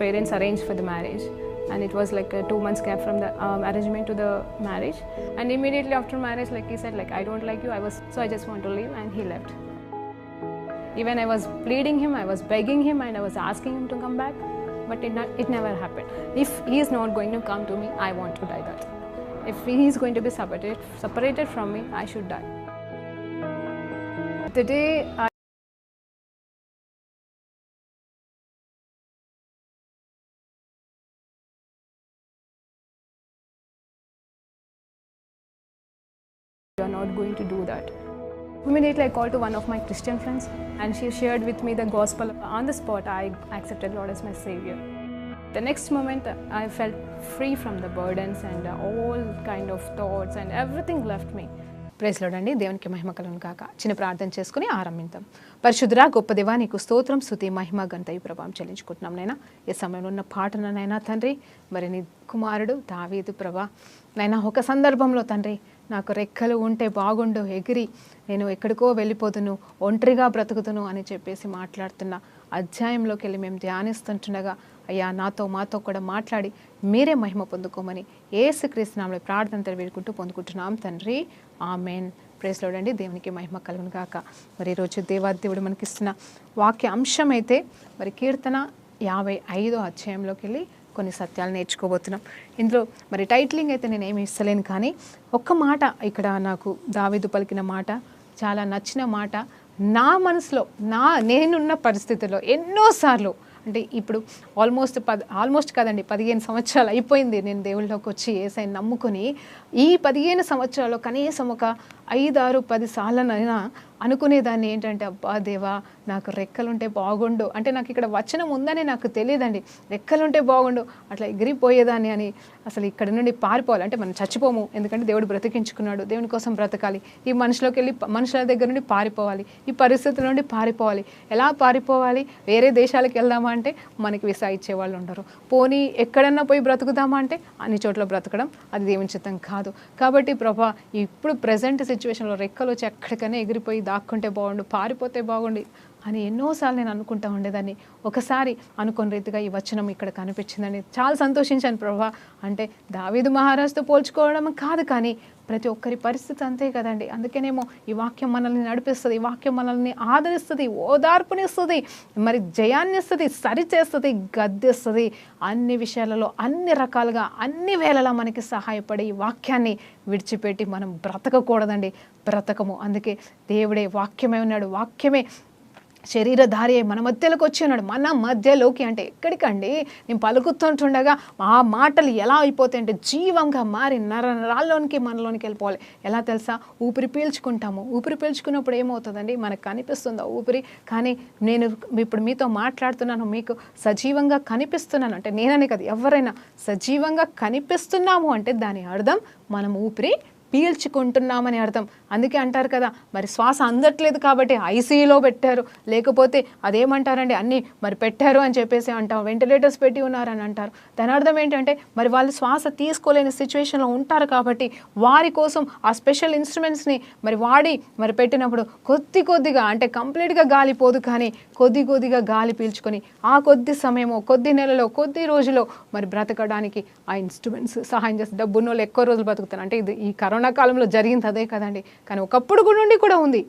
parents arranged for the marriage, and it was like a 2 months gap from the arrangement to the marriage. And immediately after marriage, like he said, like, I don't like you, I just want to leave, and he left. Even I was pleading him, I was begging him, and I was asking him to come back, but it never happened. If he is not going to come to me, I want to die that. If he is going to be separated from me, I should die. The day I are not going to do that. Immediately I called to one of my Christian friends, and she shared with me the gospel. On the spot, I accepted Lord as my Savior. The next moment, I felt free from the burdens and all kind of thoughts, and everything left me. Praise Lord అండి. దేవునికి మహిమ కలుగును గాక. చిన్న ప్రార్థన చేసుకుని ఆరంభిద్దాం. పరిశుద్ధుడా గొప్ప దేవా, నీకు స్తోత్రం, స్తుతి, మహిమ, ఘనత, ప్రభావం చెల్లించుకుంటున్నాం నైనా. ఈ సమయంలో ఉన్న పాటనైనా తండ్రి, మరి నీ కుమారుడు దావీదు ప్రభా నైనా ఒక సందర్భంలో తండ్రి, నాకు రెక్కలు ఉంటే బాగుండు, ఎగిరి నేను ఎక్కడికో వెళ్ళిపోతును, ఒంటరిగా బ్రతుకుతును అని చెప్పేసి మాట్లాడుతున్న అధ్యాయంలోకి వెళ్ళి మేము ధ్యానిస్తుంటుండగా, అయ్యా నాతో మాతో కూడా మాట్లాడి మీరే మహిమ పొందుకోమని యేసుక్రీస్తు నామములో ప్రార్థన వేడుకుంటూ పొందుకుంటున్నాం తండ్రి. ఆమేన్. ప్రైజ్ లార్డ్ అండి. దేవునికి మహిమ కలుగును గాక. మరి ఈరోజు దేవాదేవుడు మనకిస్తున్న వాక్య అంశం అయితే మరి కీర్తన 55వ అధ్యాయంలోకి వెళ్ళి కొన్ని సత్యాలు నేర్చుకోబోతున్నాం. ఇందులో మరి టైటిలింగ్ అయితే నేను ఏమి ఇస్తలేను, కానీ ఒక్క మాట ఇక్కడ నాకు దావీదు పలికిన మాట చాలా నచ్చిన మాట. నా మనసులో నేనున్న పరిస్థితుల్లో ఎన్నోసార్లు, అంటే ఇప్పుడు ఆల్మోస్ట్ కదండి 15 సంవత్సరాలు అయిపోయింది నేను దేవుళ్ళలోకి వచ్చి యేసయ్యని నమ్ముకొని. ఈ 15 సంవత్సరాల్లో కనీసం ఒక 5, 6, 10 సార్లనైనా అనుకునేదాన్ని ఏంటంటే, అబ్బా దేవా నాకు రెక్కలుంటే బాగుండు. అంటే నాకు ఇక్కడ వచనం ఉందని నాకు తెలియదండి. రెక్కలుంటే బాగుండు, అట్లా ఎగిరిపోయేదాన్ని అని. అసలు ఇక్కడ నుండి పారిపోవాలి అంటే మనం చచ్చిపోము, ఎందుకంటే దేవుడు బ్రతికించుకున్నాడు, దేవుని కోసం బ్రతకాలి. ఈ మనుషులోకి వెళ్ళి మనుషుల దగ్గర నుండి పారిపోవాలి, ఈ పరిస్థితుల నుండి పారిపోవాలి. ఎలా పారిపోవాలి? వేరే దేశాలకు వెళ్దామా అంటే మనకి వీసా ఇచ్చేవాళ్ళు ఉండరు. పోనీ ఎక్కడన్నా పోయి బ్రతుకుదామా అంటే అన్ని చోట్ల బ్రతకడం అది దేవుని చిత్తం కాదు. కాబట్టి ప్రభా ఇప్పుడు ప్రజెంట్ సిచ్యువేషన్లో రెక్కలు వచ్చి ఎక్కడికైనా ఎగిరిపోయి దాక్కుంటే బాగుండు, పారిపోతే బాగుండు అని ఎన్నోసార్లు నేను అనుకుంటా ఉండేదాన్ని. ఒకసారి అనుకోని రీతిగా ఈ వచనం ఇక్కడ కనిపించిందని చాలా సంతోషించాను ప్రభా. అంటే దావీదు మహారాజుతో పోల్చుకోవడం కాదు, కానీ ప్రతి ఒక్కరి పరిస్థితి అంతే కదండి. అందుకేనేమో ఈ వాక్యం మనల్ని నడిపిస్తుంది, ఈ వాక్యం మనల్ని ఆదరిస్తుంది, ఓదార్పునిస్తుంది, మరి జయాన్ని ఇస్తుంది, సరిచేస్తుంది, గద్దిస్తుంది. అన్ని విషయాలలో అన్ని రకాలుగా అన్ని వేళలా మనకి సహాయపడే ఈ వాక్యాన్ని విడిచిపెట్టి మనం బ్రతకకూడదండి, బ్రతకము. అందుకే దేవుడే వాక్యమే ఉన్నాడు, వాక్యమే శరీరధారి మన మధ్యలోకి వచ్చి ఉన్నాడు. మన మధ్యలోకి అంటే ఎక్కడికండి? నేను పలుకుతుంటుండగా ఆ మాటలు ఎలా అయిపోతాయంటే జీవంగా మారి నరాల్లోనికి మనలోనికి వెళ్ళిపోవాలి. ఎలా తెలుసా? ఊపిరి పీల్చుకుంటాము. ఊపిరి పీల్చుకున్నప్పుడు ఏమవుతుందండి? మనకు కనిపిస్తుందా ఊపిరి? కానీ నేను ఇప్పుడు మీతో మాట్లాడుతున్నాను, మీకు సజీవంగా కనిపిస్తున్నాను అంటే నేననే కదా, ఎవరైనా సజీవంగా కనిపిస్తున్నాము అంటే దాని అర్థం మనం ఊపిరి పీల్చుకుంటున్నామని అర్థం. అందుకే అంటారు కదా, మరి శ్వాస అందట్లేదు కాబట్టి ఐసీయూలో పెట్టారు, లేకపోతే అదేమంటారండి అన్నీ మరి పెట్టారు అని చెప్పేసి అంటాం, వెంటిలేటర్స్ పెట్టి ఉన్నారని అంటారు. దాని అర్థం ఏంటంటే మరి వాళ్ళు శ్వాస తీసుకోలేని సిచ్యువేషన్లో ఉంటారు కాబట్టి వారి కోసం ఆ స్పెషల్ ఇన్స్ట్రుమెంట్స్ని మరి వాడి మరి పెట్టినప్పుడు కొద్దిగా అంటే కంప్లీట్గా గాలి పోదు, కానీ కొద్దిగా గాలి పీల్చుకొని ఆ కొద్ది సమయమో, కొద్ది నెలలో, కొద్ది రోజులో మరి బ్రతకడానికి ఆ ఇన్స్ట్రుమెంట్స్ సహాయం చేస్తే డబ్బున్నోళ్ళు ఎక్కువ రోజులు బతుకుతారు. అంటే ఇది ఈ కరోనా కాలంలో జరిగింది అదే కదండి. కానీ ఒకప్పుడు నుండి కూడా ఉంది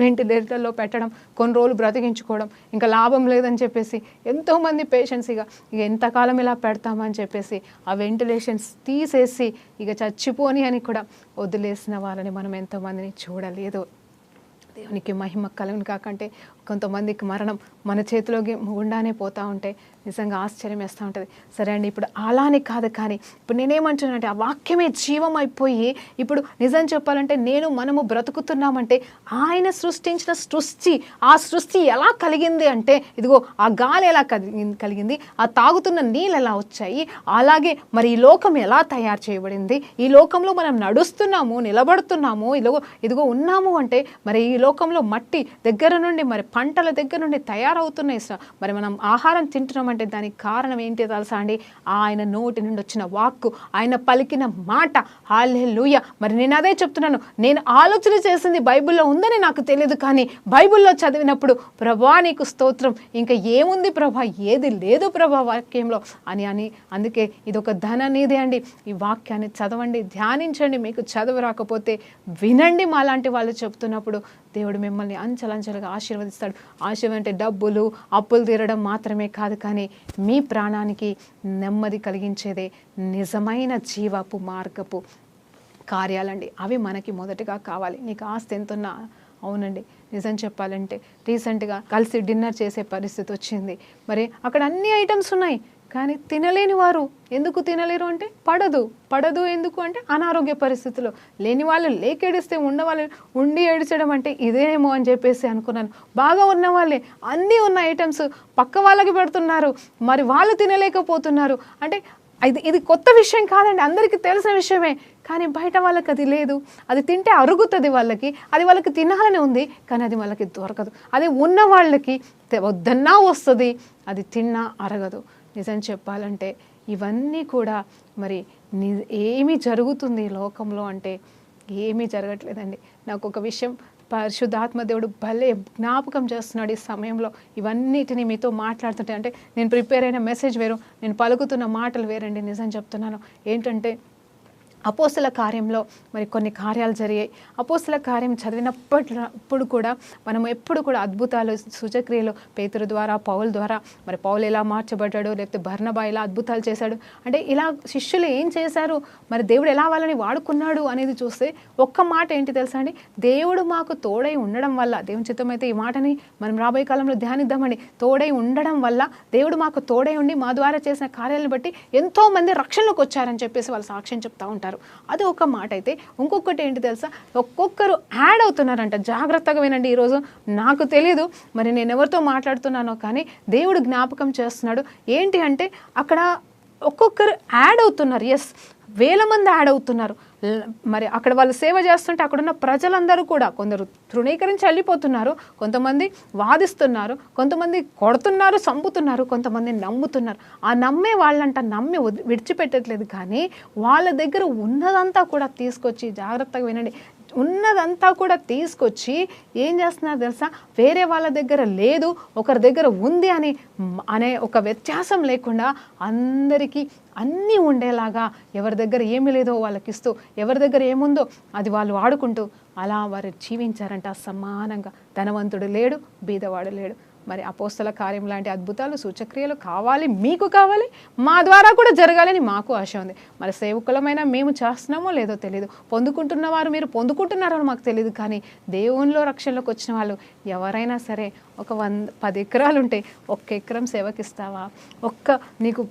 వెంటిలేటర్లో పెట్టడం, కొన్ని రోజులు బ్రతికించుకోవడం, ఇంకా లాభం లేదని చెప్పేసి ఎంతోమంది పేషెంట్స్ ఇక ఎంతకాలం ఇలా పెడతామని చెప్పేసి ఆ వెంటిలేషన్స్ తీసేసి ఇక చచ్చిపోని అని కూడా వదిలేసిన వాళ్ళని మనం ఎంతోమందిని చూడలేదు. దేవునికి మహిమ కలుగును కాకంటే కొంతమందికి మరణం మన చేతిలోకి గుండానే పోతూ ఉంటే నిజంగా ఆశ్చర్యం వేస్తూ ఉంటుంది. సరే అండి, ఇప్పుడు అలానే కాదు, కానీ ఇప్పుడు నేనేమంటున్నానంటే ఆ వాక్యమే జీవం అయిపోయి ఇప్పుడు నిజం చెప్పాలంటే మనము బ్రతుకుతున్నామంటే ఆయన సృష్టించిన సృష్టి, ఆ సృష్టి ఎలా కలిగింది అంటే ఇదిగో ఆ గాలి ఎలా కలిగింది, ఆ తాగుతున్న నీళ్ళు ఎలా వచ్చాయి, అలాగే మరి ఈ లోకం ఎలా తయారు చేయబడింది, ఈ లోకంలో మనం నడుస్తున్నాము, నిలబడుతున్నాము, ఇదిగో ఉన్నాము అంటే మరి ఈ లోకంలో మట్టి దగ్గర నుండి మరి పంటల దగ్గర నుండి తయారవుతున్నాయి. మరి మనం ఆహారం తింటున్నామంటే దానికి కారణం ఏంటి తెలుసా అండి? ఆయన నోటి నుండి వచ్చిన వాక్కు, ఆయన పలికిన మాట. హల్లెలూయా. మరి నేను అదే చెప్తున్నాను, నేను ఆలోచన చేసింది బైబిల్లో ఉందని నాకు తెలియదు, కానీ బైబిల్లో చదివినప్పుడు ప్రభా నీకు స్తోత్రం, ఇంకా ఏముంది ప్రభా, ఏది లేదు ప్రభా వాక్యంలో అని అందుకే ఇది ఒక ధననిధి అండి. ఈ వాక్యాన్ని చదవండి, ధ్యానించండి. మీకు చదువు రాకపోతే వినండి మాలాంటి వాళ్ళు చెప్తున్నప్పుడు. దేవుడు మిమ్మల్ని అంచెలంచెలుగా ఆశీర్వదిస్తాడు. ఆశీర్వాదం అంటే డబ్బులు, అప్పులు తీరడం మాత్రమే కాదు, కానీ మీ ప్రాణానికి నెమ్మది కలిగించేదే నిజమైన జీవపు మార్గపు కార్యాలండి. అవి మనకి మొదటగా కావాలి. నీకు ఆస్తి ఎంతున్నా, అవునండి నిజం చెప్పాలంటే రీసెంట్గా కలిసి డిన్నర్ చేసే పరిస్థితి వచ్చింది. మరి అక్కడ అన్ని ఐటమ్స్ ఉన్నాయి, కానీ తినలేని వారు. ఎందుకు తినలేరు అంటే పడదు ఎందుకు అంటే అనారోగ్య పరిస్థితుల్లో. లేని వాళ్ళు లేకేడిస్తే ఉన్నవాళ్ళు ఉండి ఏడ్చడం అంటే ఇదేమో అని చెప్పేసి అనుకున్నాను. బాగా ఉన్న వాళ్ళే అన్నీ ఉన్న ఐటమ్స్ పక్క వాళ్ళకి పెడుతున్నారు, మరి వాళ్ళు తినలేకపోతున్నారు. అంటే ఇది కొత్త విషయం కాదండి, అందరికీ తెలిసిన విషయమే. కానీ బయట వాళ్ళకి అది లేదు. అది తింటే అరుగుతుంది వాళ్ళకి, అది వాళ్ళకి తినాలని ఉంది, కానీ అది వాళ్ళకి దొరకదు. అది ఉన్న వాళ్ళకి వద్దన్నా వస్తుంది, అది తిన్నా అరగదు. నిజం చెప్పాలంటే ఇవన్నీ కూడా మరి ఏమి జరుగుతుంది లోకంలో అంటే ఏమీ జరగట్లేదండి. నాకు ఒక విషయం పరిశుద్ధాత్మ దేవుడు భలే జ్ఞాపకం చేస్తున్నాడు ఈ సమయంలో. ఇవన్నిటిని మీతో మాట్లాడుతుంటే, అంటే నేను ప్రిపేర్ అయిన మెసేజ్ వేరు, నేను పలుకుతున్న మాటలు వేరండి. నిజం చెప్తున్నాను. ఏంటంటే అపోస్తల కార్యంలో మరి కొన్ని కార్యాలు జరిగాయి. అపోస్తల కార్యం చదివినప్పుడు కూడా మనం ఎప్పుడు కూడా అద్భుతాలు, సూచక్రియలు పేతురు ద్వారా, పౌలు ద్వారా, మరి పౌలు ఎలా మార్చబడ్డాడు, లేకపోతే బర్నబా ఎలా అద్భుతాలు చేశాడు, అంటే ఇలా శిష్యులు ఏం చేశారు, మరి దేవుడు ఎలా వాళ్ళని వాడుకున్నాడు అనేది చూస్తే ఒక్క మాట ఏంటి తెలుసా అండి? దేవుడు మాకు తోడై ఉండడం వల్ల, దేవుని చిత్తం అయితే ఈ మాటని మనం రాబోయే కాలంలో ధ్యానిద్దామండి. తోడై ఉండడం వల్ల, దేవుడు మాకు తోడై ఉండి మా ద్వారా చేసిన కార్యాలను బట్టి ఎంతోమంది రక్షణలోకి వచ్చారని చెప్పేసి వాళ్ళు సాక్ష్యం చెప్తూ ఉంటారు. అది ఒక మాట అయితే, ఇంకొకటి ఏంటి తెలుసా, ఒక్కొక్కరు యాడ్ అవుతున్నారంట. జాగ్రత్తగా వినండి. ఈరోజు నాకు తెలియదు మరి నేను ఎవరితో మాట్లాడుతున్నానో, కానీ దేవుడు జ్ఞాపకం చేస్తున్నాడు. ఏంటి అంటే అక్కడ ఒక్కొక్కరు యాడ్ అవుతున్నారు. ఎస్, వేల మంది యాడ్ అవుతున్నారు. మరి అక్కడ వాళ్ళు సేవ చేస్తుంటే అక్కడున్న ప్రజలందరూ కూడా కొందరు తృణీకరించి వెళ్ళిపోతున్నారు, కొంతమంది వాదిస్తున్నారు, కొంతమంది కొడుతున్నారు, చంపుతున్నారు, కొంతమంది నమ్ముతున్నారు. ఆ నమ్మే వాళ్ళంట నమ్మి విడిచిపెట్టట్లేదు, కానీ వాళ్ళ దగ్గర ఉన్నదంతా కూడా తీసుకొచ్చి, జాగ్రత్తగా వినండి, ఉన్నదంతా కూడా తీసుకొచ్చి ఏం చేస్తున్నారు తెలుసా, వేరే వాళ్ళ దగ్గర లేదు ఒకరి దగ్గర ఉంది అనే ఒక వ్యత్యాసం లేకుండా అందరికీ అన్నీ ఉండేలాగా, ఎవరి దగ్గర ఏమీ లేదో వాళ్ళకి ఇస్తూ, ఎవరి దగ్గర ఏముందో అది వాళ్ళు వాడుకుంటూ అలా వారు జీవించారంట సమానంగా. ధనవంతుడు లేడు, బీదవాడు లేడు. మరి అపోస్తల కార్యం లాంటి అద్భుతాలు, సూచక్రియలు కావాలి, మీకు కావాలి, మా ద్వారా కూడా జరగాలని మాకు ఆశ ఉంది. మరి సేవకులమైన మేము చేస్తున్నామో లేదో తెలియదు, పొందుకుంటున్న వారు మీరు పొందుకుంటున్నారో మాకు తెలియదు, కానీ దేవునిలో రక్షణలోకి వచ్చిన వాళ్ళు ఎవరైనా సరే ఒక 10 ఎకరాలు ఉంటే 1 ఎకరం సేవకిస్తావా? నీకు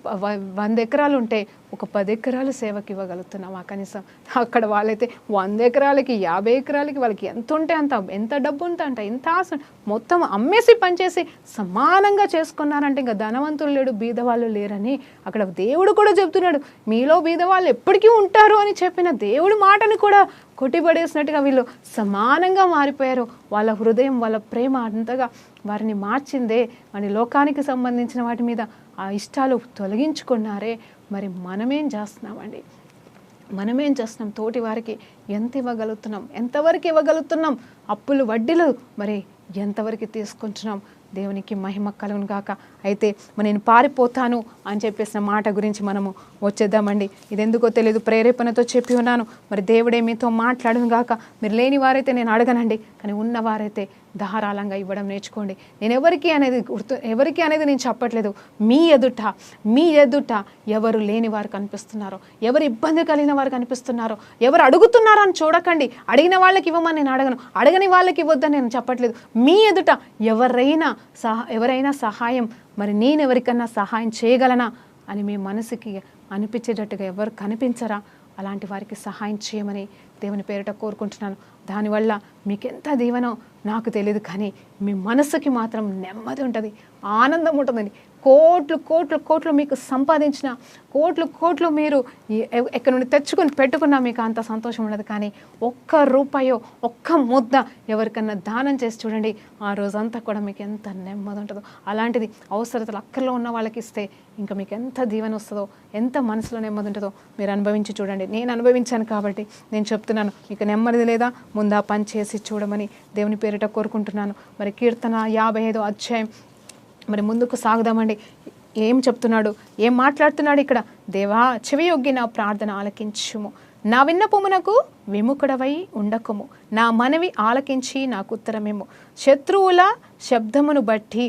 100 ఎకరాలు ఉంటే ఒక 10 ఎకరాలు సేవకి ఇవ్వగలుగుతున్నావా? కనీసం అక్కడ వాళ్ళైతే 100 ఎకరాలకి 50 ఎకరాలకి వాళ్ళకి ఎంత ఉంటే అంత, ఎంత డబ్బు ఉంటే అంట, ఎంత ఆశ, మొత్తం అమ్మేసి పనిచేసి సమానంగా చేసుకున్నారంటే ఇంకా ధనవంతులు లేడు, బీదవాళ్ళు లేరని అక్కడ దేవుడు కూడా చెప్తున్నాడు. మీలో బీదవాళ్ళు ఎప్పటికీ ఉంటారు అని చెప్పిన దేవుడి మాటని కూడా కొట్టిపడేసినట్టుగా వీళ్ళు సమానంగా మారిపోయారు. వాళ్ళ హృదయం, వాళ్ళ ప్రేమ అంతగా వారిని మార్చిందే. మన లోకానికి సంబంధించిన వాటి మీద ఆ ఇష్టాలు తొలగించుకున్నారే. మరి మనమేం చేస్తున్నామండి? మనమేం చేస్తున్నాం? తోటి వారికి ఎంత ఇవ్వగలుగుతున్నాం? ఎంతవరకు ఇవ్వగలుగుతున్నాం? అప్పులు, వడ్డీలు మరి ఎంతవరకు తీసుకుంటున్నాం? దేవునికి మహిమ కలుగును గాక. అయితే నేను పారిపోతాను అని చెప్పేసిన మాట గురించి మనము వచ్చేద్దామండి. ఇది ఎందుకో తెలియదు, ప్రేరేపణతో చెప్పి ఉన్నాను. మరి దేవుడే మీతో మాట్లాడును గాక. మీరు లేని వారైతే నేను అడగనండి, కానీ ఉన్నవారైతే ధారాళంగా ఇవ్వడం నేర్చుకోండి. నేను ఎవరికి అనేది నేను చెప్పట్లేదు. మీ ఎదుట ఎవరు లేని వారు కనిపిస్తున్నారో, ఎవరు ఇబ్బంది కలిగిన వారు కనిపిస్తున్నారో, ఎవరు అడుగుతున్నారో అని చూడకండి. అడిగిన వాళ్ళకి ఇవ్వమని నేను అడగను, అడగని వాళ్ళకి ఇవ్వద్దని నేను చెప్పట్లేదు. మీ ఎదుట ఎవరైనా సహాయం, మరి నేను ఎవరికన్నా సహాయం చేయగలనా అని మీ మనసుకి అనిపించేటట్టుగా ఎవరు కనిపించరా, అలాంటి వారికి సహాయం చేయమని దేవుని పేరిట కోరుకుంటున్నాను. దానివల్ల మీకెంత దీవెనో నాకు తెలియదు, కానీ మీ మనసుకి మాత్రం నెమ్మది ఉంటుంది, ఆనందం ఉంటుందండి. కోట్లు కోట్లు కోట్లు మీకు సంపాదించిన, కోట్లు కోట్లు మీరు ఎక్కడి నుండి తెచ్చుకొని పెట్టుకున్నా మీకు అంత సంతోషం ఉండదు. కానీ ఒక్క రూపాయో ఒక్క ముద్ద ఎవరికన్నా దానం చేసి చూడండి, ఆ రోజంతా కూడా మీకు ఎంత నెమ్మది ఉంటుందో. అలాంటిది అవసరతలు అక్కర్లో ఉన్న వాళ్ళకి ఇస్తే ఇంకా మీకు ఎంత దీవెన వస్తుందో, ఎంత మనసులో నెమ్మది ఉంటుందో మీరు అనుభవించి చూడండి. నేను అనుభవించాను కాబట్టి నేను చెప్తున్నాను. మీకు నెమ్మది లేదా, ముందా పని చేసి చూడమని దేవుని పేరిట కోరుకుంటున్నాను. మరి కీర్తన 55వ అధ్యాయం మరి ముందుకు సాగుదామండి. ఏం చెప్తున్నాడు, ఏం మాట్లాడుతున్నాడు ఇక్కడ? దేవా, చెవియొగ్గి నా ప్రార్థన ఆలకించుము, నా విన్నపమునకు విముఖుడవై ఉండకుము, నా మనవి ఆలకించి నాకు ఉత్తరమేమో. శత్రువుల శబ్దమును బట్టి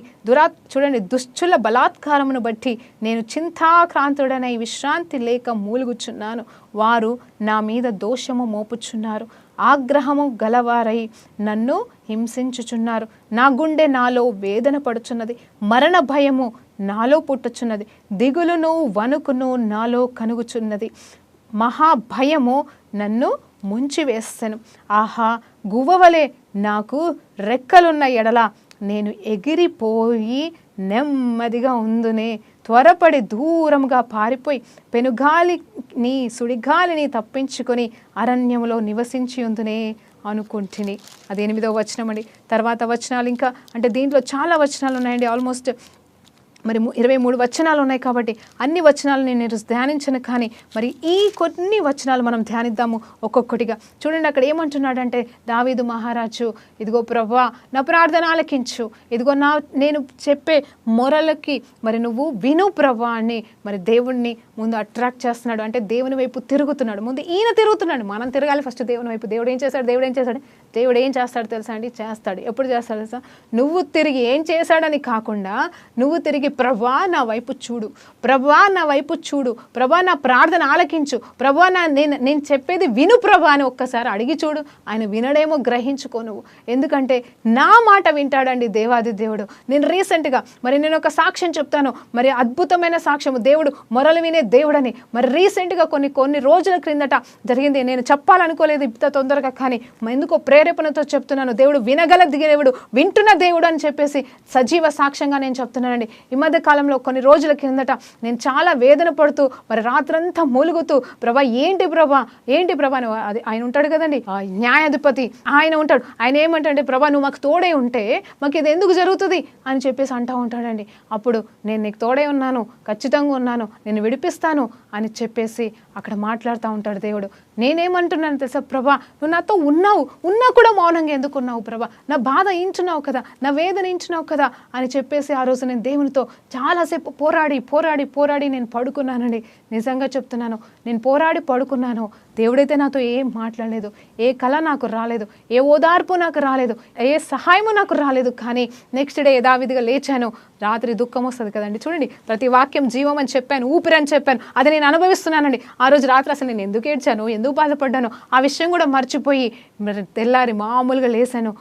చూడండి, దుష్టుల బలాత్కారమును బట్టి నేను చింతాక్రాంతుడనై విశ్రాంతి లేక మూలుగుచున్నాను. వారు నా మీద దోషము మోపుచున్నారు, ఆగ్రహము గలవారై నన్ను హింసించుచున్నారు. నా గుండె నాలో వేదన పడుచున్నది, మరణ భయము నాలో పుట్టుచున్నది, దిగులును వణుకును నాలో కనుగుచున్నది, మహాభయము నన్ను ముంచివేస్తాను. ఆహా, గువ్వవలే నాకు రెక్కలున్న ఎడల నేను ఎగిరిపోయి నెమ్మదిగా ఉందునే. త్వరపడి దూరంగా పారిపోయి పెనుగాలిని సుడిగాలిని తప్పించుకొని అరణ్యములో నివసించి ఉందునే అనుకుంటుని. అది 8వ వచనం అండి. తర్వాత వచనాలు ఇంకా అంటే దీంట్లో చాలా వచనాలు ఉన్నాయండి. ఆల్మోస్ట్ మరి 23 వచనాలు ఉన్నాయి కాబట్టి అన్ని వచనాలు నేను ధ్యానించను, కానీ మరి ఈ కొన్ని వచనాలు మనం ధ్యానిద్దాము ఒక్కొక్కటిగా. చూడండి, అక్కడ ఏమంటున్నాడంటే దావీదు మహారాజు, ఇదిగో ప్రభువా నా ప్రార్థన ఆలకించు, ఇదిగో నేను చెప్పే మొరలకి మరి నువ్వు విను ప్రభువా అని మరి దేవుణ్ణి ముందు అట్రాక్ట్ చేస్తున్నాడు. అంటే దేవుని వైపు తిరుగుతున్నాడు. ముందు ఈయన తిరుగుతున్నాడు, మనం తిరగాలి ఫస్ట్ దేవుని వైపు. దేవుడు ఏం చేస్తాడు? దేవుడు ఏం చేస్తాడు తెలుసా అండి? చేస్తాడు. ఎప్పుడు చేస్తాడు తెలుసా? నువ్వు తిరిగి ఏం చేశాడని కాకుండా నువ్వు తిరిగి ప్రభువా నా వైపు చూడు, ప్రభువా నా వైపు చూడు, ప్రభువా నా ప్రార్థన ఆలకించు, ప్రభువా నేను చెప్పేది విను ప్రభువా అని ఒక్కసారి అడిగి చూడు. ఆయన వినడేమో గ్రహించుకో నువ్వు. ఎందుకంటే నా మాట వింటాడండి దేవాది దేవుడు. నేను రీసెంట్గా మరి నేను ఒక సాక్ష్యం చెప్తాను, మరి అద్భుతమైన సాక్ష్యము. దేవుడు మొరలు వినే దేవుడని మరి రీసెంట్గా కొన్ని రోజుల క్రిందట జరిగింది. నేను చెప్పాలనుకోలేదు ఇంత తొందరగా, కానీ ఎందుకో ప్రేరేపణతో చెప్తున్నాను. దేవుడు వినగల దేవుడు, వింటున్న దేవుడు అని చెప్పేసి సజీవ సాక్ష్యంగా నేను చెప్తున్నానండి. ఈ మధ్య కాలంలో కొన్ని రోజుల కిందట నేను చాలా వేదన పడుతూ మరి రాత్రంతా మూలుగుతూ, ప్రభా ఏంటి ప్రభా అని అది ఆయన ఉంటాడు కదండి, న్యాయాధిపతి ఆయన ఉంటాడు. ఆయన ఏమంటాడంటే, ప్రభా నువ్వు మాకు తోడే ఉంటే మాకు ఇది ఎందుకు జరుగుతుంది అని చెప్పేసి అంటూ ఉంటాడండి. అప్పుడు నేను నీకు తోడే ఉన్నాను, ఖచ్చితంగా ఉన్నాను, నేను విడిపిస్తాను అని చెప్పేసి అక్కడ మాట్లాడుతూ ఉంటాడు దేవుడు. నేనేమంటున్నాను తెలుసా? ప్రభా నువ్వు నాతో ఉన్నా కూడా మౌనంగా ఎందుకున్నావు ప్రభా? నా బాధ ఇంచున్నావు కదా, నా వేదన ఇంచున్నావు కదా అని చెప్పేసి ఆ రోజు నేను దేవునితో చాలాసేపు పోరాడి నేను పడుకున్నానండి. నిజంగా చెప్తున్నాను, నేను పోరాడి పడుకున్నాను. దేవుడైతే నాతో ఏం మాట్లాడలేదు, ఏ కళ నాకు రాలేదు, ఏ ఓదార్పు నాకు రాలేదు, ఏ సహాయము నాకు రాలేదు. కానీ నెక్స్ట్ డే యథావిధిగా లేచాను. రాత్రి దుఃఖం వస్తుంది కదండి, చూడండి ప్రతి వాక్యం జీవం అని చెప్పాను, ఊపిరని చెప్పాను, అది నేను అనుభవిస్తున్నానండి. ఆ రోజు రాత్రి అసలు నేను ఎందుకు ఏడ్చాను, ఎందుకు బాధపడ్డాను ఆ విషయం కూడా మర్చిపోయి తెల్లారి మామూలుగా లేశాను,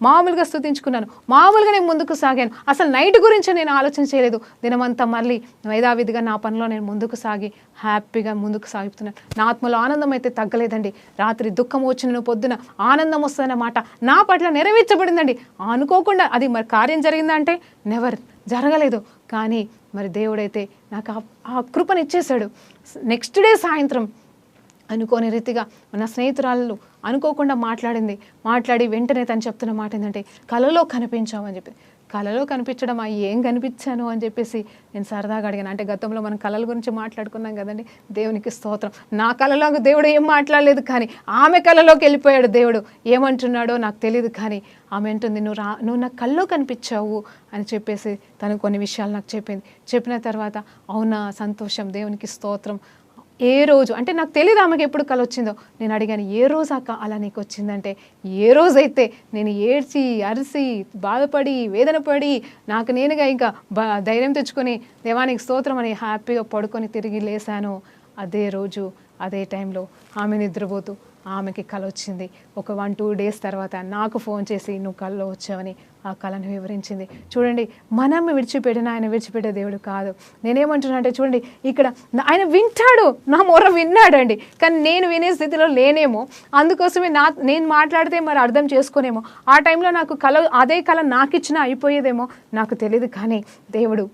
మామూలుగా స్తుతించుకున్నాను, మామూలుగా నేను ముందుకు సాగాను. అసలు నైట్ గురించి నేను ఆలోచన చేయలేదు. దినమంతా మళ్ళీ యథావిధిగా నా పనిలో నేను ముందుకు సాగి హ్యాపీగా ముందుకు సాగుతున్నాను. నా ఆత్మలో ఆనందం అయితే తగ్గలేదండి. రాత్రి దుఃఖం వచ్చిన పొద్దున ఆనందం వస్తుందన్నమాట నా పట్ల నెరవేర్చబడిందండి. అనుకోకుండా అది మరి కార్యం జరిగిందంటే నెవర్ జరగలేదు, కానీ మరి దేవుడైతే నాకు ఆ కృపనిచ్చేశాడు. నెక్స్ట్ డే సాయంత్రం అనుకోని రీతిగా నా స్నేహితురాళ్ళు అనుకోకుండా మాట్లాడి వెంటనే తను చెప్తున్న మాట ఏంటంటే, కలలో కనిపించామని చెప్పి. కలలో కనిపించడం ఏం కనిపించాను అని చెప్పేసి నేను సరదాగా అడిగాను. అంటే గతంలో మనం కళల గురించి మాట్లాడుకున్నాం కదండి, దేవునికి స్తోత్రం. నా కళలో దేవుడు ఏం మాట్లాడలేదు, కానీ ఆమె కళలోకి వెళ్ళిపోయాడు దేవుడు. ఏమంటున్నాడో నాకు తెలియదు, కానీ ఆమె అంటుంది, నువ్వు నా కల్లో కనిపించావు అని చెప్పేసి తను కొన్ని విషయాలు నాకు చెప్పిన తర్వాత అవునా, సంతోషం, దేవునికి స్తోత్రం. ఏ రోజు అంటే నాకు తెలియదు ఆమెకి ఎప్పుడు కల వచ్చిందో. నేను అడిగాను, ఏ రోజు అలా నీకు వచ్చిందంటే, ఏ రోజైతే నేను ఏడ్చి అరిసి బాధపడి వేదన పడి నాకు నేనుగా ఇంకా ధైర్యం తెచ్చుకొని దేవానికి స్తోత్రం అని హ్యాపీగా పడుకొని తిరిగి లేసాను, అదే రోజు అదే టైంలో ఆమె నిద్రపోతూ ఆమెకి కల వచ్చింది. ఒక 1-2 డేస్ తర్వాత నాకు ఫోన్ చేసి నువ్వు కల్లో వచ్చావని ఆ కళను వివరించింది. చూడండి, మనం విడిచిపెట్టిన ఆయన విడిచిపెట్టే దేవుడు కాదు. నేనేమంటున్నా అంటే చూడండి, ఇక్కడ ఆయన వింటాడు, నా మొర విన్నాడండి. కానీ నేను వినే స్థితిలో లేనేమో, అందుకోసమే నేను మాట్లాడితే మరి అర్థం చేసుకోనేమో, ఆ టైంలో నాకు అదే కళ నాకు ఇచ్చినా అయిపోయేదేమో నాకు తెలియదు. కానీ దేవుడు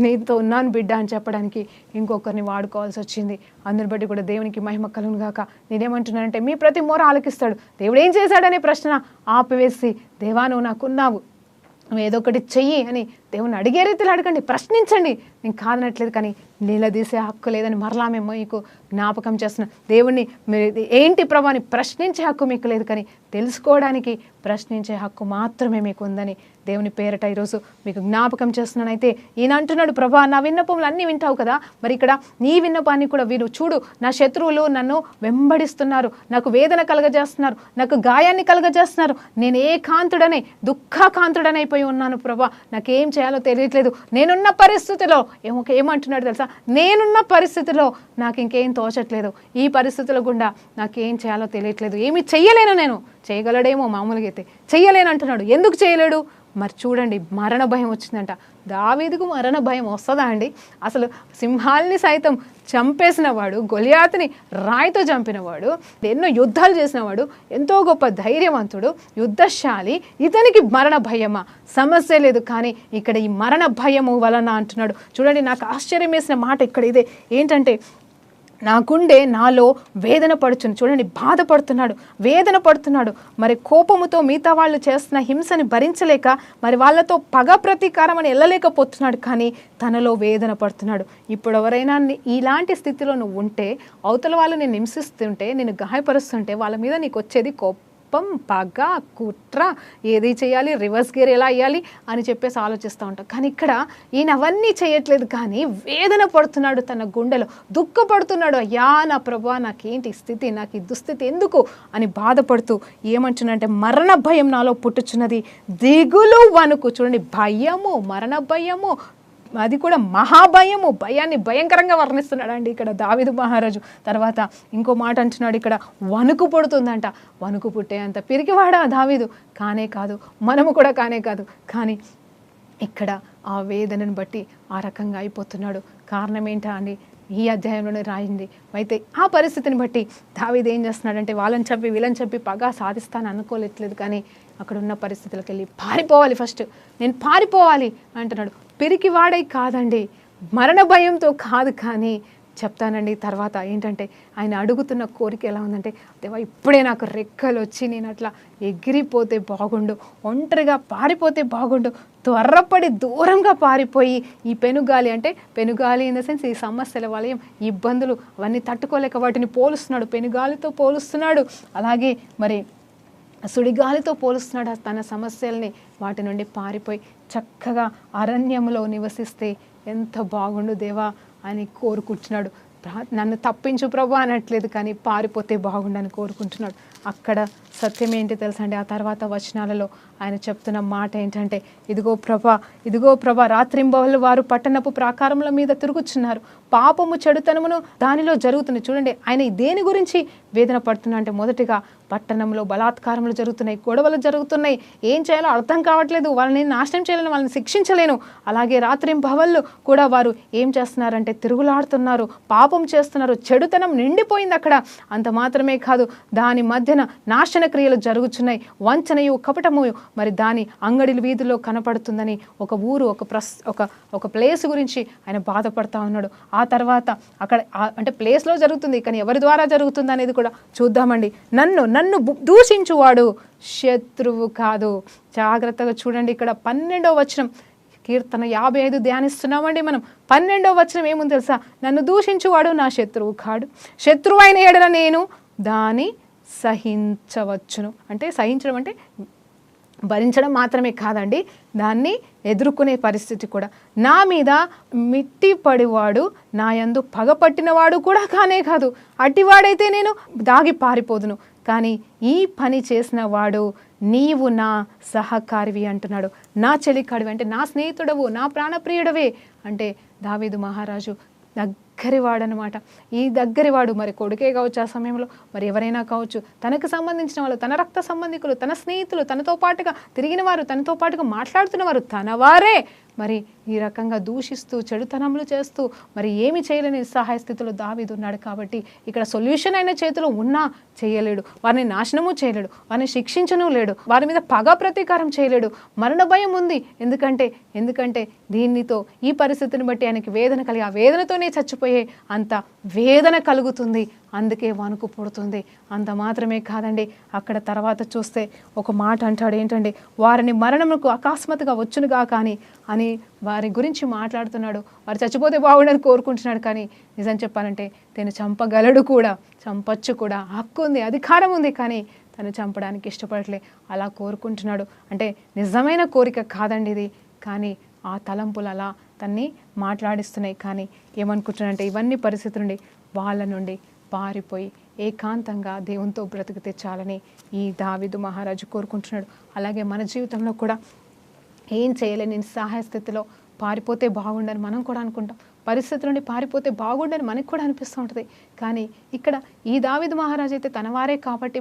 నీతో ఉన్నాను బిడ్డ అని చెప్పడానికి ఇంకొకరిని వాడుకోవాల్సి వచ్చింది. అందుని బట్టి కూడా దేవునికి మహిమ కలుగును గాక. నేనేమంటున్నానంటే మీ ప్రతి మొర ఆలకిస్తాడు. దేవుడు ఏం చేశాడనే ప్రశ్న ఆపివేసి, దేవా నువ్వు నాకున్నావు, నువ్వు ఏదో ఒకటి చెయ్యి అని దేవుని అడిగే రీతిలో అడగండి, ప్రశ్నించండి. నేను కాదనట్లేదు, కానీ నిలదీసే హక్కు లేదని మరలా మేము మీకు జ్ఞాపకం చేస్తున్నాం. దేవుణ్ణి మీరు ఏంటి ప్రభా అని ప్రశ్నించే హక్కు మీకు లేదు, కానీ తెలుసుకోవడానికి ప్రశ్నించే హక్కు మాత్రమే మీకు ఉందని దేవుని పేరట ఈరోజు మీకు జ్ఞాపకం చేస్తున్నాను. అయితే ఈయన అంటున్నాడు, ప్రభా నా విన్నపములు అన్నీ వింటావు కదా, మరి ఇక్కడ నీ విన్నపాన్ని కూడా విను. చూడు, నా శత్రువులు నన్ను వెంబడిస్తున్నారు, నాకు వేదన కలగజేస్తున్నారు, నాకు గాయాన్ని కలగజేస్తున్నారు. నేను ఏకాంతుడనే దుఃఖాకాంతుడనైపోయి ఉన్నాను ప్రభా, నాకేం చేయాలో తెలియట్లేదు. నేనున్న పరిస్థితిలో ఏమంటున్నాడు తెలుసా, నేనున్న పరిస్థితిలో నాకు ఇంకేం తోచట్లేదు, ఈ పరిస్థితుల గుండా నాకేం చేయాలో తెలియట్లేదు, ఏమి చెయ్యలేను. నేను చేయగలడేమో మామూలుగా అయితే, చెయ్యలేను అంటున్నాడు. ఎందుకు చేయలేడు? మరి చూడండి, మరణ భయం వచ్చిందంట. దావీదుకు మరణ భయం వస్తుందా అండి? అసలు సింహాల్ని సైతం చంపేసిన వాడు, గొలియాతుని రాయితో చంపినవాడు, ఎన్నో యుద్ధాలు చేసినవాడు, ఎంతో గొప్ప ధైర్యవంతుడు, యుద్ధశాలి, ఇతనికి మరణ భయమా? సమస్య లేదు. కానీ ఇక్కడ ఈ మరణ భయము వలన అంటున్నాడు. చూడండి, నాకు ఆశ్చర్యం వేసిన మాట ఇక్కడ ఇదే. ఏంటంటే, నాకుండే నాలో వేదన పడుచును. చూడండి, బాధపడుతున్నాడు, వేదన పడుతున్నాడు. మరి కోపముతో మిగతా వాళ్ళు చేస్తున్న హింసని భరించలేక మరి వాళ్ళతో పగ ప్రతీకారం అని వెళ్ళలేకపోతున్నాడు, కానీ తనలో వేదన పడుతున్నాడు. ఇప్పుడు ఎవరైనా ఇలాంటి స్థితిలో నువ్వు ఉంటే, అవతల వాళ్ళు నేను హింసిస్తుంటే, నేను గాయపరుస్తుంటే, వాళ్ళ మీద నీకు వచ్చేది కోపం, పగ, కుట్ర, ఏది చేయాలి, రివర్స్ గేర్ ఎలా వేయాలి అని చెప్పేసి ఆలోచిస్తూ ఉంటాం. కానీ ఇక్కడ ఈయన అవన్నీ చేయట్లేదు, కానీ వేదన పడుతున్నాడు, తన గుండెలో దుఃఖపడుతున్నాడు. అయ్యా నా ప్రభా, నాకేంటి స్థితి, నాకు ఈ దుస్థితి ఎందుకు అని బాధపడుతూ ఏమంటున్నాడంటే, మరణ భయం నాలో పుట్టుచున్నది, దిగులు వణుకు. చూడండి, భయము, మరణ భయము, అది కూడా మహాభయము, భయాన్ని భయంకరంగా వర్ణిస్తున్నాడు అండి ఇక్కడ దావీదు మహారాజు. తర్వాత ఇంకో మాట అంటున్నాడు, ఇక్కడ వణుకు పుడుతుందంట. వణుకు పుట్టే అంత పిరికివాడా దావీదు? కానే కాదు, మనము కూడా కానే కాదు. కానీ ఇక్కడ ఆ వేదనను బట్టి ఆ రకంగా అయిపోతున్నాడు. కారణం ఏంటా అండి? ఈ అధ్యాయంలోనే రాయింది. అయితే ఆ పరిస్థితిని బట్టి దావీదు ఏం చేస్తున్నాడంటే, వాళ్ళని చంపి వీళ్ళని చంపి పగా సాధిస్తాను అనుకోలేదు, కానీ అక్కడ ఉన్న పరిస్థితులకు వెళ్ళి పారిపోవాలి, ఫస్ట్ నేను పారిపోవాలి అంటున్నాడు. పిరికివాడై కాదండి, మరణ భయంతో కాదు, కానీ చెప్తానండి తర్వాత. ఏంటంటే, ఆయన అడుగుతున్న కోరిక ఎలా ఉందంటే, దేవా ఇప్పుడే నాకు రెక్కలు వచ్చి నేను అట్లా ఎగిరిపోతే బాగుండు, ఒంటరిగా పారిపోతే బాగుండు, త్వరపడి దూరంగా పారిపోయి ఈ పెనుగాలి, అంటే పెనుగాలి ఇన్ ద సెన్స్ ఈ సమస్యల వలయం, ఈ ఇబ్బందులు అవన్నీ తట్టుకోలేక వాటిని పోలుస్తున్నాడు, పెనుగాలితో పోలుస్తున్నాడు. అలాగే మరి సుడిగాలితో పోలుస్తున్నాడు తన సమస్యల్ని. వాటి నుండి పారిపోయి చక్కగా అరణ్యంలో నివసిస్తే ఎంత బాగుండు దేవా అని కోరుకుంటున్నాడు. నన్ను తప్పించు ప్రభు అనట్లేదు, కానీ పారిపోతే బాగుండని కోరుకుంటున్నాడు. అక్కడ సత్యం ఏంటి తెలుసండి? ఆ తర్వాత వచనాలలో ఆయన చెప్తున్న మాట ఏంటంటే, ఇదిగో ప్రభా రాత్రింబవళ్ళు వారు పట్టణపు ప్రాకారముల మీద తిరుగుచున్నారు, పాపము చెడుతనమును దానిలో జరుగుతుంది. చూడండి, ఆయన దేని గురించి వేదన పడుతున్నా అంటే, మొదటిగా పట్టణంలో బలాత్కారములు జరుగుతున్నాయి, గొడవలు జరుగుతున్నాయి, ఏం చేయాలో అర్థం కావట్లేదు, వాళ్ళని నాశనం చేయలేను, వాళ్ళని శిక్షించలేను. అలాగే రాత్రింబవళ్ళు కూడా వారు ఏం చేస్తున్నారంటే తిరుగులాడుతున్నారు, పాపం చేస్తున్నారు, చెడుతనం నిండిపోయింది అక్కడ. అంత మాత్రమే కాదు, దాని మధ్యన నాశన క్రియలు జరుగుతున్నాయి, వంచనయు కపటము మరి దాని అంగడిల వీధుల్లో కనపడుతుందని ఒక ఊరు, ఒక ప్లేస్ గురించి ఆయన బాధపడతా ఉన్నాడు. ఆ తర్వాత అక్కడ అంటే ప్లేస్లో జరుగుతుంది, కానీ ఎవరి ద్వారా జరుగుతుంది అనేది కూడా చూద్దామండి. నన్ను దూషించువాడు శత్రువు కాదు. జాగ్రత్తగా చూడండి, ఇక్కడ 12వ వచనం, కీర్తన 55 ధ్యానిస్తున్నామండి మనం. 12వ వచనం ఏముంది తెలుసా? నన్ను దూషించువాడు నా శత్రువు కాడు, శత్రువు అయిన ఎడల నేను దాని సహించవచ్చును. అంటే సహించడం అంటే భరించడం మాత్రమే కాదండి, దాన్ని ఎదుర్కొనే పరిస్థితి కూడా. నా మీద మిట్టి పడివాడు నా యందు పగపట్టినవాడు కూడా కానే కాదు, అట్టివాడైతే నేను దాగి పారిపోదును. కానీ ఈ పని చేసిన వాడు నీవు నా సహకారివి అంటున్నాడు. నా చెలికాడివి అంటే నా స్నేహితుడవు, నా ప్రాణప్రియుడవే అంటే దావీదు మహారాజు దగ్గరివాడు అనమాట. ఈ దగ్గరివాడు మరి కొడుకే కావచ్చు, ఆ సమయంలో మరి ఎవరైనా కావచ్చు, తనకు సంబంధించిన వాళ్ళు, తన రక్త సంబంధికులు, తన స్నేహితులు, తనతో పాటుగా తిరిగిన వారు, తనతో పాటుగా మాట్లాడుతున్నవారు తన వారే మరి ఈ రకంగా దూషిస్తూ చెడుతనములు చేస్తూ మరి ఏమి చేయలేని నిస్సహాయ స్థితిలో దావీదు ఉన్నాడు. కాబట్టి ఇక్కడ సొల్యూషన్ అయిన చేతిలో ఉన్నా చేయలేడు, వారిని నాశనము చేయలేడు, వారిని శిక్షించను లేడు, వారి మీద పగ ప్రతీకారం చేయలేడు. మరణ భయం ఉంది. ఎందుకంటే దీనితో ఈ పరిస్థితిని బట్టి ఆయనకి వేదన కలిగి, ఆ వేదనతోనే చచ్చిపోయే అంత వేదన కలుగుతుంది. అందుకే వణుకు పుడుతుంది. అంత మాత్రమే కాదండి, అక్కడ తర్వాత చూస్తే ఒక మాట అంటాడు, ఏంటంటే వారిని మరణముకు అకస్మాత్తుగా వచ్చునుగా కానీ అని వారి గురించి మాట్లాడుతున్నాడు. వారు చచ్చిపోతే బాగుండని కోరుకుంటున్నాడు. కానీ నిజం చెప్పాలంటే తను చంపగలడు కూడా, చంపచ్చు కూడా, హక్కు ఉంది, అధికారం ఉంది. కానీ తను చంపడానికి ఇష్టపడట్లే, అలా కోరుకుంటున్నాడు. అంటే నిజమైన కోరిక కాదండి ఇది, కానీ ఆ తలంపులు అలా తన్ని మాట్లాడిస్తున్నాయి. కానీ ఏమనుకుంటున్నాడంటే ఇవన్నీ పరిస్థితుల నుండి వాళ్ళ నుండి పారిపోయి ఏకాంతంగా దేవునితో బ్రతికితే చాలని ఈ దావీదు మహారాజు కోరుకుంటున్నాడు. అలాగే మన జీవితంలో కూడా ఏం చేయలేని నిస్సహాయ స్థితిలో పారిపోతే బాగుండని మనం కూడా అనుకుంటాం. పరిస్థితుల నుండి పారిపోతే బాగుండని మనకు కూడా అనిపిస్తూ ఉంటుంది. కానీ ఇక్కడ ఈ దావీదు మహారాజు అయితే తన వారే కాబట్టి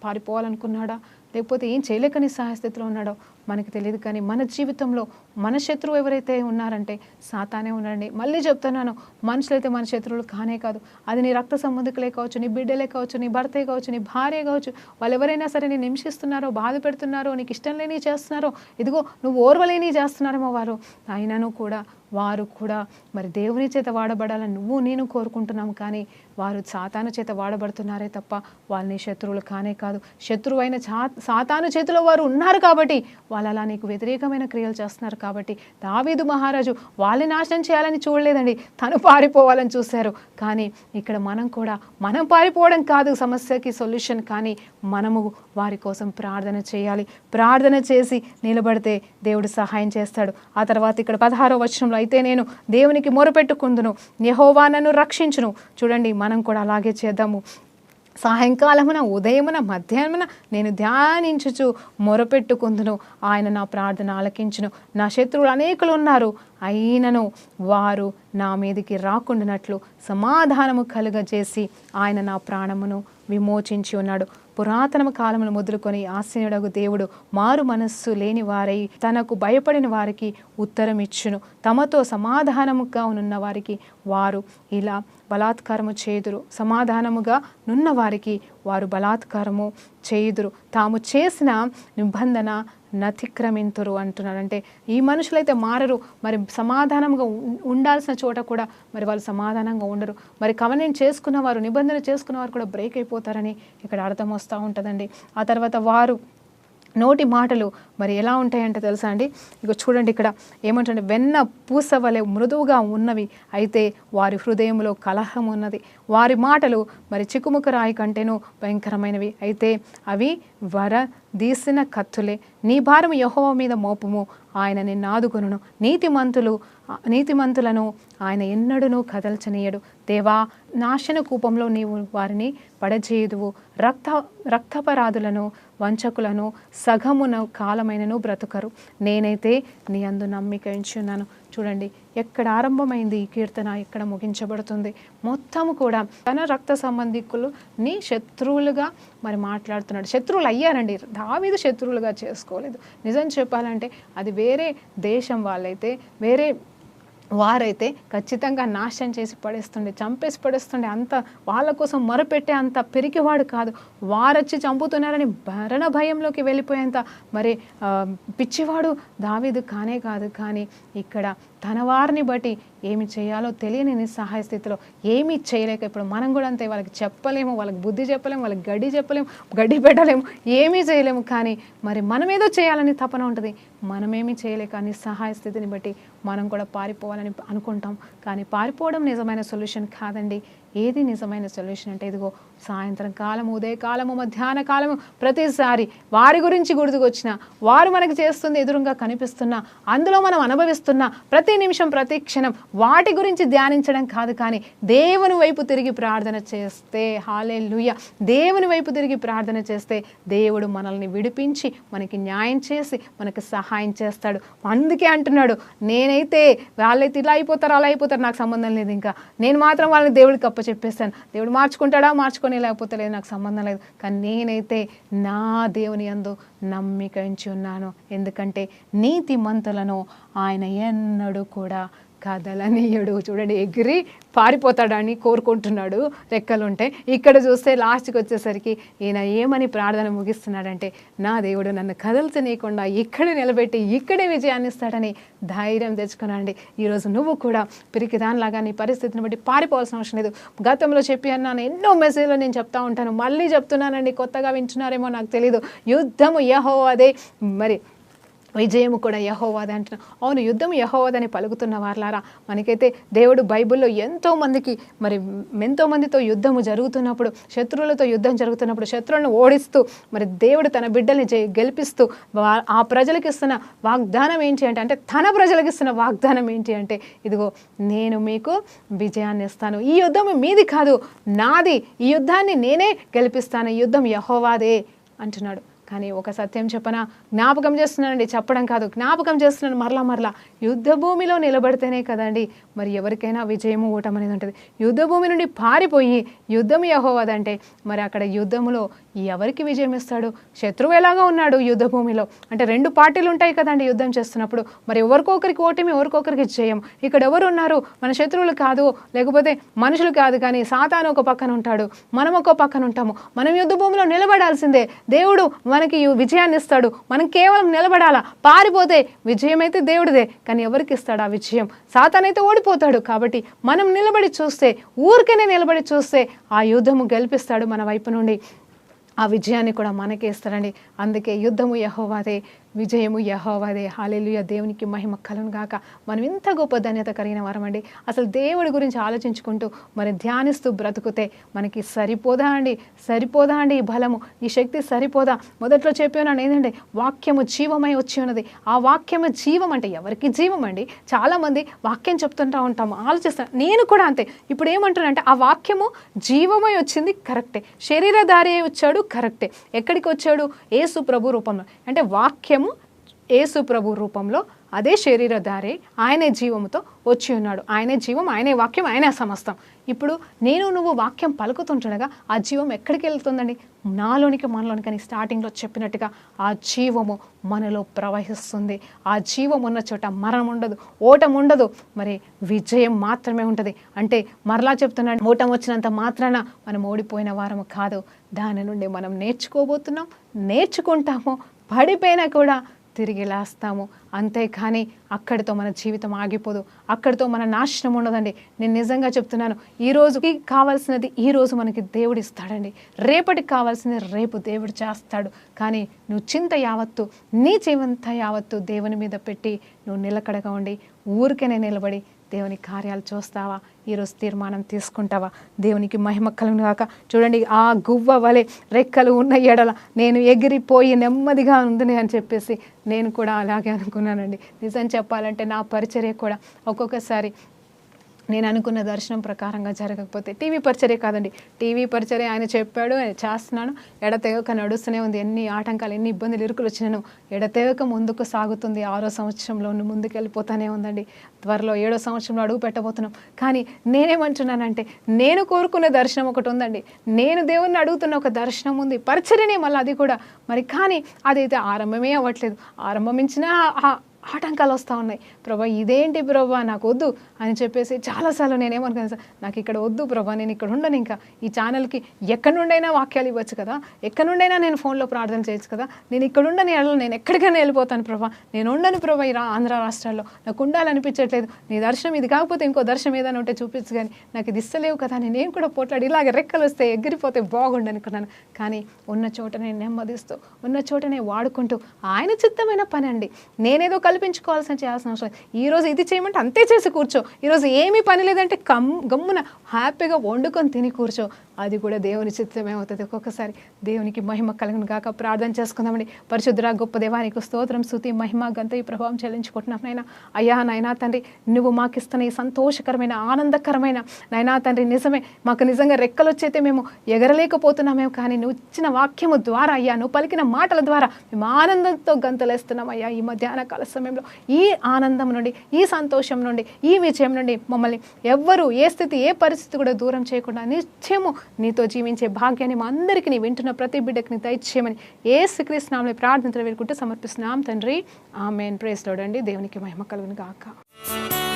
పారిపోవాలనుకున్నాడా, లేకపోతే ఏం చేయలేక నిస్సహాయ స్థితిలో ఉన్నాడో మనకు తెలియదు. కానీ మన జీవితంలో మన శత్రువు ఎవరైతే ఉన్నారంటే సాతానే ఉన్నారండి. మళ్ళీ చెప్తున్నాను, మనుషులైతే మన శత్రువులు కానే కాదు. అది నీ రక్త సంబంధికులే కావచ్చు, నీ బిడ్డలే కావచ్చు, నీ భర్తే కావచ్చు, నీ భార్య కావచ్చు. వాళ్ళు ఎవరైనా సరే నేను హింసిస్తున్నారో, బాధ పెడుతున్నారో, నీకు ఇష్టం లేని చేస్తున్నారో, ఇదిగో నువ్వు ఓర్వలేని చేస్తున్నారేమో వారు, అయినను కూడా వారు కూడా మరి దేవుని చేత వాడబడాలని నువ్వు నేను కోరుకుంటున్నాము. కానీ వారు సాతాను చేత వాడబడుతున్నారే తప్ప వాళ్ళని శత్రువులు కానే కాదు. శత్రువైన సాతాను చేతిలో వారు ఉన్నారు కాబట్టి వాళ్ళు అలా నీకు వ్యతిరేకమైన క్రియలు చేస్తున్నారు. కాబట్టి దావీదు మహారాజు వాళ్ళని నాశనం చేయాలని చూడలేదండి, తను పారిపోవాలని చూశారు. కానీ ఇక్కడ మనం పారిపోవడం కాదు సమస్యకి సొల్యూషన్, కానీ మనము వారి కోసం ప్రార్థన చేయాలి. ప్రార్థన చేసి నిలబడితే దేవుడు సహాయం చేస్తాడు. ఆ తర్వాత ఇక్కడ 16వ వచనంలో, అయితే నేను దేవునికి మొరపెట్టుకుందును, యెహోవా నన్ను రక్షించును. చూడండి, మనం కూడా అలాగే చేద్దాము. సాయంకాలమున, ఉదయమున, మధ్యాహ్నమున నేను ధ్యానించుచు మొరపెట్టుకుందును, ఆయన నా ప్రార్థన ఆలకించును. నా శత్రువులు అనేకులు ఉన్నారు, అయినను వారు నా మీదికి రాకుండానట్లు సమాధానము కలుగజేసి ఆయన నా ప్రాణమును విమోచించి ఉన్నాడు. పురాతన కాలమును మొదలుకొని ఆసీనుడగు దేవుడు మారు మనస్సు లేని వారై తనకు భయపడిన వారికి ఉత్తరం ఇచ్చును. తమతో సమాధానముగా ఉన్న వారికి వారు ఇలా బలాత్కారము చేయుదురు, సమాధానముగా నున్న వారికి వారు బలాత్కారము చేయుదురు. తాము చేసిన నిబంధన నతిక్రమింతురు అంటున్నాడు. అంటే ఈ మనుషులైతే మారరు, మరి సమాధానంగా ఉండాల్సిన చోట కూడా మరి వాళ్ళు సమాధానంగా ఉండరు. మరి కవెనెంట్ చేసుకున్నవారు, నిబంధన చేసుకున్నవారు కూడా బ్రేక్ అయిపోతారని ఇక్కడ అర్థం వస్తూ ఉంటుందండి. ఆ తర్వాత వారు నోటి మాటలు మరి ఎలా ఉంటాయంటే తెలుసా అండి, ఇక చూడండి ఇక్కడ ఏమంటే వెన్న పూస వలె మృదువుగా ఉన్నవి, అయితే వారి హృదయంలో కలహం ఉన్నది. వారి మాటలు మరి చిక్కుముక రాయి కంటేనూ భయంకరమైనవి, అయితే అవి వరదీసిన కత్తులే. నీ భారం యెహోవా మీద మోపము, ఆయన నిన్ను ఆదుకొనును. నీతిమంతులను ఆయన ఎన్నడూనూ కదల్చనీయడు. దేవా, నాశన కూపంలో నీవు వారిని పడజేయుదువు. రక్తపరాధులను, వంచకులను సగమున కాలమైనను బ్రతుకరు. నేనైతే నీ అందు నమ్మిక ఉంచున్నాను. చూడండి, ఎక్కడ ఆరంభమైంది ఈ కీర్తన, ఎక్కడ ముగించబడుతుంది. మొత్తము కూడా తన రక్త సంబంధికులు నీ శత్రువులుగా మరి మాట్లాడుతున్నాడు. శత్రువులు అయ్యారండి, దావీదు శత్రువులుగా చేసుకోలేదు. నిజం చెప్పాలంటే అది వేరే దేశం వాళ్ళైతే, వేరే వారైతే ఖచ్చితంగా నాశనం చేసి పడేస్తుండే, చంపేసి పడేస్తుండే. అంత వాళ్ళ కోసం మొరపెట్టే అంత పెరిగివాడు కాదు. వారొచ్చి చంపుతున్నారని మరణ భయంలోకి వెళ్ళిపోయేంత మరి పిచ్చివాడు దావీదు కానే కాదు. కానీ ఇక్కడ తన వారిని బట్టి ఏమి చేయాలో తెలియని నిస్సహాయ స్థితిలో ఏమీ చేయలేక, ఇప్పుడు మనం కూడా అంతే, వాళ్ళకి చెప్పలేము, వాళ్ళకి బుద్ధి చెప్పలేము, వాళ్ళకి గడ్డి పెట్టలేము, ఏమీ చేయలేము. కానీ మరి మనం ఏదో చేయాలని తపన ఉంటుంది. మనమేమీ చేయలేక నిస్సహాయ స్థితిని బట్టి మనం కూడా పారిపోవాలని అనుకుంటాం. కానీ పారిపోవడం నిజమైన సొల్యూషన్ కాదండి. ఏది నిజమైన సొల్యూషన్ అంటే ఇదిగో సాయంత్రం కాలము, ఉదయకాలము, మధ్యాహ్న కాలము ప్రతిసారి వారి గురించి గుర్తుకొచ్చిన, వారు మనకు చేస్తుంది ఎదురుగా కనిపిస్తున్నా, అందులో మనం అనుభవిస్తున్న ప్రతి నిమిషం ప్రతి క్షణం వాటి గురించి ధ్యానించడం కాదు, కానీ దేవుని వైపు తిరిగి ప్రార్థన చేస్తే, హల్లెలూయా, దేవుని వైపు తిరిగి ప్రార్థన చేస్తే దేవుడు మనల్ని విడిపించి మనకి న్యాయం చేసి మనకు సహాయం చేస్తాడు. అందుకే అంటున్నాడు, నేనైతే వాళ్ళైతే ఇలా అయిపోతారు అలా అయిపోతారు నాకు సంబంధం లేదు, ఇంకా నేను మాత్రం వాళ్ళని దేవుడికి అప్పచెప్పేస్తాను, దేవుడు మార్చుకుంటాడా మార్చుకొని లేకపోతే లేదు నాకు సంబంధం లేదు, కానీ నేనైతే నా దేవుని యందు నమ్మిక ఉంచి ఉన్నాను. ఎందుకంటే నీతిమంతులను ఆయన ఎన్నడూ కూడా కదలనీయుడు. చూడండి, ఎగిరి పారిపోతాడని కోరుకుంటున్నాడు రెక్కలుంటే. ఇక్కడ చూస్తే లాస్ట్కి వచ్చేసరికి ఈయన ఏమని ప్రార్థన ముగిస్తున్నాడంటే, నా దేవుడు నన్ను కదల్చనీయకుండా ఇక్కడే నిలబెట్టి ఇక్కడే విజయాన్ని ఇస్తాడని ధైర్యం తెచ్చుకున్నాండి. ఈరోజు నువ్వు కూడా పిరికిదానిలాగా నీ పరిస్థితిని బట్టి పారిపోవాల్సిన అవసరం లేదు. గతంలో చెప్పి అన్నాను, ఎన్నో మెసేజ్లు నేను చెప్తా ఉంటాను, మళ్ళీ చెప్తున్నానండి, కొత్తగా వింటున్నారేమో నాకు తెలీదు. యుద్ధము యెహోవాదే, మరి విజయము కూడా యెహోవాదే అంటున్నాం. అవును, యుద్ధం యెహోవాదని పలుకుతున్న వారలారా, మనకైతే దేవుడు బైబిల్లో ఎంతోమందితో యుద్ధము జరుగుతున్నప్పుడు, శత్రువులతో యుద్ధం జరుగుతున్నప్పుడు శత్రువులను ఓడిస్తూ మరి దేవుడు తన బిడ్డల్ని గెలిపిస్తూ ఆ ప్రజలకు ఇస్తున్న వాగ్దానం ఏంటి అంటే తన ప్రజలకు ఇస్తున్న వాగ్దానం ఏంటి అంటే, ఇదిగో నేను మీకు విజయాన్ని ఇస్తాను, ఈ యుద్ధం మీది కాదు నాది, ఈ యుద్ధాన్ని నేనే గెలిపిస్తాను, ఈ యుద్ధం యెహోవాదే అంటున్నాడు. కానీ ఒక సత్యం చెప్పనా, జ్ఞాపకం చేస్తున్నానండి, చెప్పడం కాదు, జ్ఞాపకం చేస్తున్నాను మరలా, యుద్ధ భూమిలో నిలబడితేనే కదండి మరి ఎవరికైనా విజయము ఓటం అనేది ఉంటుంది. యుద్ధ భూమి నుండి పారిపోయి యుద్ధం యెహోవాదంటే మరి అక్కడ యుద్ధములో ఎవరికి విజయం ఇస్తాడు? శత్రువు ఎలాగా ఉన్నాడు యుద్ధ భూమిలో అంటే రెండు పార్టీలు ఉంటాయి కదండి యుద్ధం చేస్తున్నప్పుడు, మరి ఎవరికొకరికి ఓటమి ఎవరికొకరికి జయం. ఇక్కడ ఎవరు ఉన్నారు? మన శత్రువులు కాదు, లేకపోతే మనుషులు కాదు, కానీ సాతాను ఒక పక్కన ఉంటాడు, మనం ఒక పక్కన ఉంటాము. మనం యుద్ధ భూమిలో నిలబడాల్సిందే, దేవుడు మనకి విజయాన్ని ఇస్తాడు, మనం కేవలం నిలబడాలా. పారిపోతే విజయం అయితే దేవుడిదే, కానీ ఎవరికి ఇస్తాడు ఆ విజయం? సాతాను అయితే ఓడిపోతాడు. కాబట్టి మనం నిలబడి చూస్తే, ఊరికనే నిలబడి చూస్తే ఆ యుద్ధము గెలిపిస్తాడు మన వైపు నుండి, ఆ విజయాన్ని కూడా మనకే ఇస్తాడండి. అందుకే యుద్ధము యెహోవాదే, విజయము యెహోవాదే. హల్లెలూయా, దేవునికి మహిమ కలుగును గాక. మనం ఇంత గొప్ప ధన్యత కలిగిన వారమండి. అసలు దేవుడి గురించి ఆలోచించుకుంటూ మరి ధ్యానిస్తూ బ్రతుకుతే మనకి సరిపోదా అండి ఈ బలము, ఈ శక్తి సరిపోదా? మొదట్లో చెప్పాను ఏంటంటే వాక్యము జీవమై వచ్చి ఉన్నది. ఆ వాక్యము జీవం అంటే ఎవరికి జీవం అండి? చాలామంది వాక్యం చెప్తుంటా ఉంటాము, ఆలోచిస్తాను, నేను కూడా అంతే. ఇప్పుడు ఏమంటానంటే ఆ వాక్యము జీవమై వచ్చింది కరెక్టే, శరీరధారి వచ్చాడు కరెక్టే. ఎక్కడికి వచ్చాడు? యేసు ప్రభు రూపంలో. అంటే వాక్యము యేసు ప్రభు రూపంలో, అదే శరీరధారి, ఆయనే జీవముతో వచ్చి ఉన్నాడు. ఆయనే జీవం, ఆయనే వాక్యం, ఆయనే సమస్తం. ఇప్పుడు నువ్వు వాక్యం పలుకుతుండగా ఆ జీవం ఎక్కడికి వెళ్తుందండి? నాలోనికి మనలోనికి అని స్టార్టింగ్లో చెప్పినట్టుగా ఆ జీవము మనలో ప్రవహిస్తుంది. ఆ జీవం ఉన్న చోట మరణం ఉండదు, ఓటం ఉండదు, మరి విజయం మాత్రమే ఉంటుంది. అంటే మరలా చెప్తున్నాను, ఓటం వచ్చినంత మాత్రాన మనం ఓడిపోయిన వారము కాదు, దాని నుండి మనం నేర్చుకుంటాము, పడిపోయినా కూడా తిరిగి లేస్తాము. అంతేకాని అక్కడితో మన జీవితం ఆగిపోదు, అక్కడితో మన నాశనం ఉండదండి. నేను నిజంగా చెప్తున్నాను, ఈ రోజుకి కావాల్సినది ఈ రోజు మనకి దేవుడు ఇస్తాడండి, రేపటికి కావాల్సినది రేపు దేవుడు చేస్తాడు. కానీ నువ్వు చింత యావత్తు, నీ జీవంత యావత్తు దేవుని మీద పెట్టి నువ్వు నిలకడగా ఉండి ఊరికేనే నిలబడి దేవుని కార్యాలు చూస్తావా? ఈరోజు తీర్మానం తీసుకుంటావా? దేవునికి మహిమ కలుగును గాక. చూడండి, ఆ గువ్వ వలె రెక్కలు ఉన్న ఎడల నేను ఎగిరిపోయి నెమ్మదిగా ఉంది అని చెప్పేసి నేను కూడా అలాగే అనుకున్నానండి. నిజం చెప్పాలంటే నా పరిచర్య కూడా ఒక్కొక్కసారి నేను అనుకున్న దర్శనం ప్రకారంగా జరగకపోతే, టీవీ పరిచర్య కాదండి, టీవీ పరిచర్య ఆయన చెప్పాడు, ఆయన చేస్తున్నాను, ఎడతెగక నడుస్తూనే ఉంది. ఎన్ని ఆటంకాలు, ఎన్ని ఇబ్బందులు, ఇరుకులు వచ్చినాను, ఎడతెగక ముందుకు సాగుతుంది. 6వ సంవత్సరంలో ముందుకు వెళ్ళిపోతానే ఉందండి. త్వరలో 7వ సంవత్సరంలో అడుగు పెట్టబోతున్నాం. కానీ నేనేమంటున్నానంటే, నేను కోరుకున్న దర్శనం ఒకటి ఉందండి, నేను దేవుణ్ణి అడుగుతున్న ఒక దర్శనం ఉంది, పరిచర్యనే మళ్ళీ అది కూడా. మరి కానీ అదైతే ఆరంభమే అవ్వట్లేదు. ఆరంభించినా ఆటంకాలు వస్తూ ఉన్నాయి. ప్రభా ఇదేంటి ప్రభా, నాకు వద్దు అని చెప్పేసి చాలాసార్లు నేనేమనుకున్నాను, సార్ నాకు ఇక్కడ వద్దు ప్రభా, నేను ఇక్కడ ఉండను, ఇంకా ఈ ఛానల్కి ఎక్కడి నుండైనా వాక్యాలు ఇవ్వచ్చు కదా, ఎక్కడి నుండైనా నేను ఫోన్లో ప్రార్థన చేయొచ్చు కదా, నేను ఇక్కడ ఉండని నేను ఎక్కడికైనా వెళ్ళిపోతాను ప్రభా, నేను ఉండను ప్రభా ఈ ఆంధ్ర రాష్ట్రాల్లో, నాకు ఉండాలనిపించట్లేదు, నీ దర్శనం ఇది కాకపోతే ఇంకో దర్శనం ఏదైనా ఉంటే చూపించు, కానీ నాకు ఇది ఇస్తలేవు కదా అని నేను కూడా పోట్లాడి ఇలాగ రెక్కలు వస్తే ఎగిరిపోతే బాగుండు అనుకున్నాను. కానీ ఉన్న చోటనే నెమ్మదిస్తూ, ఉన్న చోటనే వాడుకుంటూ ఆయన చిత్తమైన పని అండి. నేనేదో కల్పించుకోవాల్సిన చేయాల్సిన అవసరం లేదు. ఈరోజు ఇది చేయమంటే అంతే చేసి కూర్చో, ఈరోజు ఏమీ పని లేదంటే గమ్మున హ్యాపీగా వండుకొని తిని కూర్చో, అది కూడా దేవుని చిత్తమే అవుతుంది. ఒక్కొక్కసారి దేవునికి మహిమ కలుగును గాక. ప్రార్థన చేసుకుందామండి. పరిశుద్ధుడా గొప్ప దేవానికి స్తోత్రం, స్తుతి, మహిమ, ఘనత, ఈ ప్రభావం చెల్లించుకుంటున్నాం నైనా. అయ్యా నాయనా తండ్రి, నువ్వు మాకు ఇస్తున్న ఈ సంతోషకరమైన ఆనందకరమైన నైనా తండ్రి, నిజమే మాకు నిజంగా రెక్కలు వచ్చైతే మేము ఎగరలేకపోతున్నామేమో, కానీ నువ్వు ఇచ్చిన వాక్యము ద్వారా అయ్యా, నువ్వు పలికిన మాటల ద్వారా మేము ఆనందంతో గంతలేస్తున్నాం అయ్యా. ఈ మధ్యాహ్న కాల సమయంలో ఈ ఆనందం నుండి, ఈ సంతోషం నుండి, ఈ విజయం నుండి మమ్మల్ని ఎవ్వరూ ఏ స్థితి ఏ పరిస్థితి కూడా దూరం చేయకుండా నిత్యము నీతో జీవించే భాగ్యాన్ని మా అందరికీ నీ వింటున్న ప్రతి బిడ్డకి నీ దయచేయమని యేసుక్రీస్తు నామములో ప్రార్థనలు వేడుకుంటూ సమర్పిస్తున్నాం తండ్రి. ఆమేన్. ప్రైజ్ లార్డ్ అండి. దేవునికి మహిమ కలుగును గాక.